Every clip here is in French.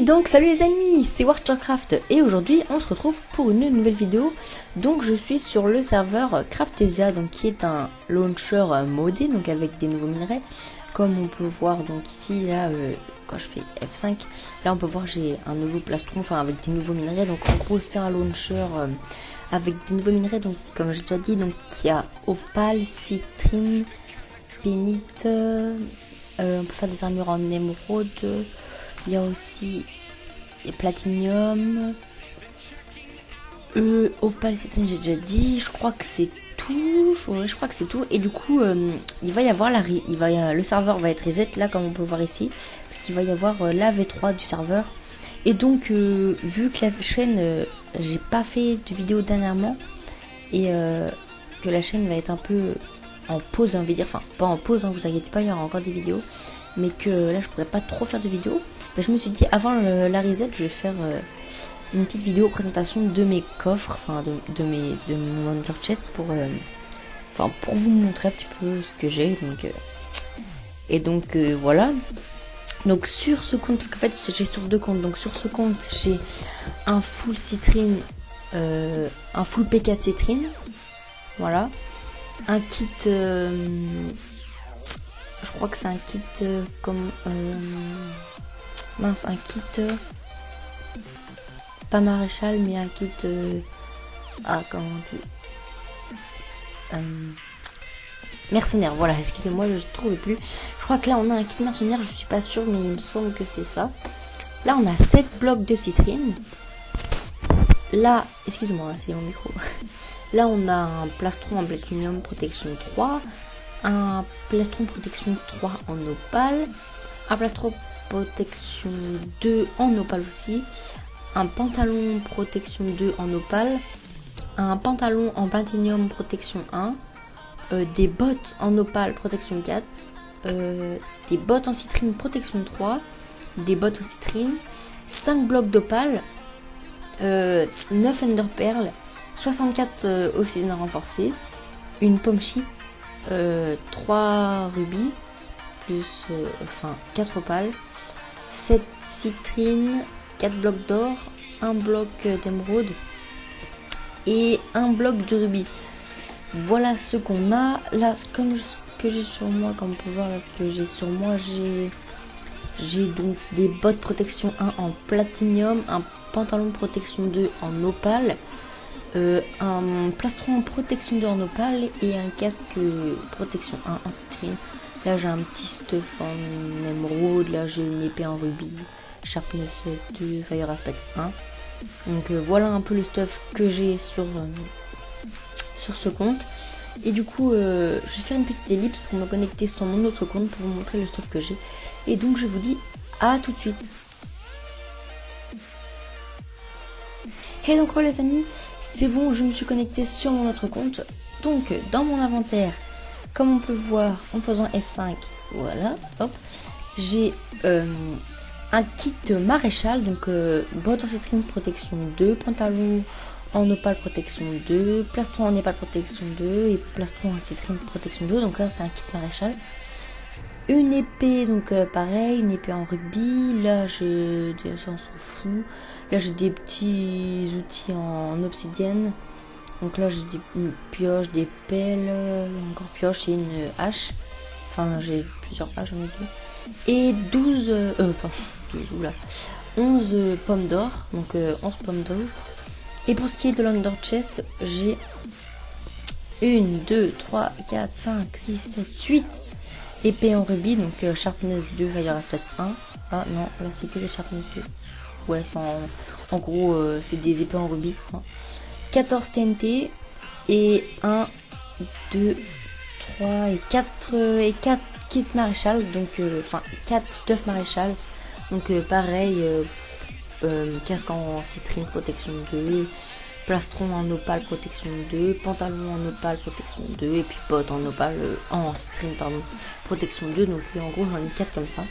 Et donc salut les amis, c'est Warcraft et aujourd'hui on se retrouve pour une nouvelle vidéo. Donc je suis sur le serveur Craftesia, donc qui est un launcher modé, donc avec des nouveaux minerais. Comme on peut voir donc ici là quand je fais F5, là on peut voir j'ai un nouveau plastron, enfin avec des nouveaux minerais. Donc en gros c'est un launcher avec des nouveaux minerais, donc comme j'ai déjà dit, donc il y a opale, citrine, pénite, on peut faire des armures en émeraude. Il y a aussi platinium, opale, citrine, j'ai déjà dit. Je crois que c'est tout. Je crois que c'est tout. Et du coup, il va y avoir le serveur va être reset là, comme on peut voir ici, parce qu'il va y avoir la V3 du serveur. Et donc, vu que la chaîne, j'ai pas fait de vidéo dernièrement, et que la chaîne va être un peu en pause, on va dire, enfin pas en pause, hein, vous inquiétez pas, il y aura encore des vidéos, mais que là je pourrais pas trop faire de vidéos. Ben, je me suis dit avant la reset, je vais faire une petite vidéo présentation de mes coffres, enfin de mon under chest pour vous montrer un petit peu ce que j'ai. Donc voilà. Donc sur ce compte, parce qu'en fait j'ai sur deux comptes, donc sur ce compte j'ai un full citrine, un full P4 citrine, voilà, un kit, je crois que c'est un kit comme mince, un kit pas maréchal, mais un kit comment on dit, mercenaire, voilà, excusez-moi, je ne trouvais plus. Je crois que là on a un kit mercenaire, je suis pas sûre, mais il me semble que c'est ça. Là on a 7 blocs de citrine. Là, excusez-moi, c'est mon micro. Là on a un plastron en platinium protection 3, un plastron protection 3 en opale, un plastron protection 2 en opale aussi, un pantalon protection 2 en opale, un pantalon en platinium protection 1, des bottes en opale protection 4, des bottes en citrine protection 3, des bottes en citrine, 5 blocs d'opale, 9 ender pearl, 64 obsidiennes renforcées, une pomme sheet, 3 rubis, plus 4 opales, 7 citrines, 4 blocs d'or, un bloc d'émeraude et un bloc de rubis. Voilà ce qu'on a. Là, comme ce que j'ai sur moi, comme on peut voir, là, ce que j'ai sur moi, j'ai donc des bottes protection 1 en platinium, un pantalon protection 2 en opale, un plastron protection 2 en opale et un casque protection 1 en citrine. Là j'ai un petit stuff en émeraude, là j'ai une épée en rubis, sharpness 2, fire aspect 1. Donc voilà un peu le stuff que j'ai sur ce compte. Et du coup je vais faire une petite ellipse pour me connecter sur mon autre compte pour vous montrer le stuff que j'ai. Et donc je vous dis à tout de suite. Et donc les amis, c'est bon, je me suis connecté sur mon autre compte. Donc dans mon inventaire, comme on peut voir en faisant F5, voilà, hop, j'ai un kit maréchal, donc bottes en citrine protection 2, pantalon en opale protection 2, plastron en opale protection 2 et plastron en citrine protection 2, donc là c'est un kit maréchal. Une épée, donc pareil, une épée en rugby, là j'ai des, on s'en fout, là j'ai des petits outils en obsidienne, donc là j'ai une pioche, des pelles, encore pioche et une hache, enfin j'ai plusieurs haches j'en ai deux, et 11 pommes d'or, donc 11 pommes d'or. Et pour ce qui est de l'under chest, j'ai 1, 2, 3, 4, 5, 6, 7, 8 épées en rubis, donc sharpness 2, fire aspect 1. Ah non, là c'est que les sharpness 2. Ouais, enfin en gros c'est des épées en rubis. Hein. 14 TNT et 1, 2, 3 et 4 kits maréchal, donc 4 stuff maréchal. Donc pareil, casque en citrine protection 2, plastron en opale protection 2, pantalon en opale protection 2 et puis bottes en opale en citrine pardon protection 2. Donc en gros j'en ai 4 comme ça.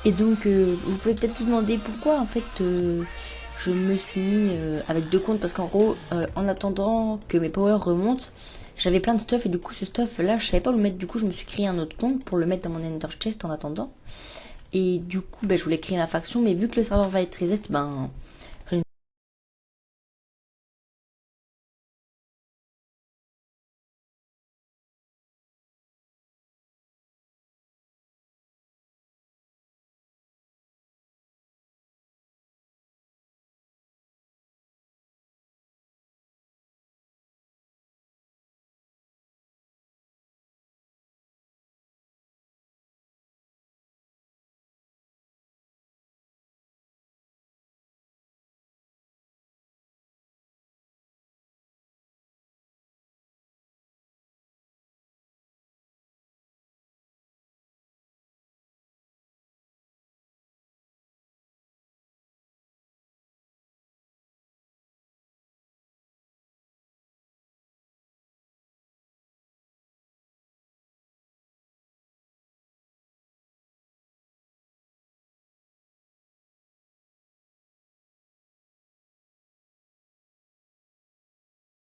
Et donc vous pouvez peut-être vous demander pourquoi en fait je me suis mis avec deux comptes, parce qu'en gros en attendant que mes powers remontent, j'avais plein de stuff et du coup ce stuff là je savais pas où le mettre, du coup je me suis créé un autre compte pour le mettre dans mon ender chest en attendant. Et du coup, ben, je voulais créer ma faction, mais vu que le serveur va être reset, ben,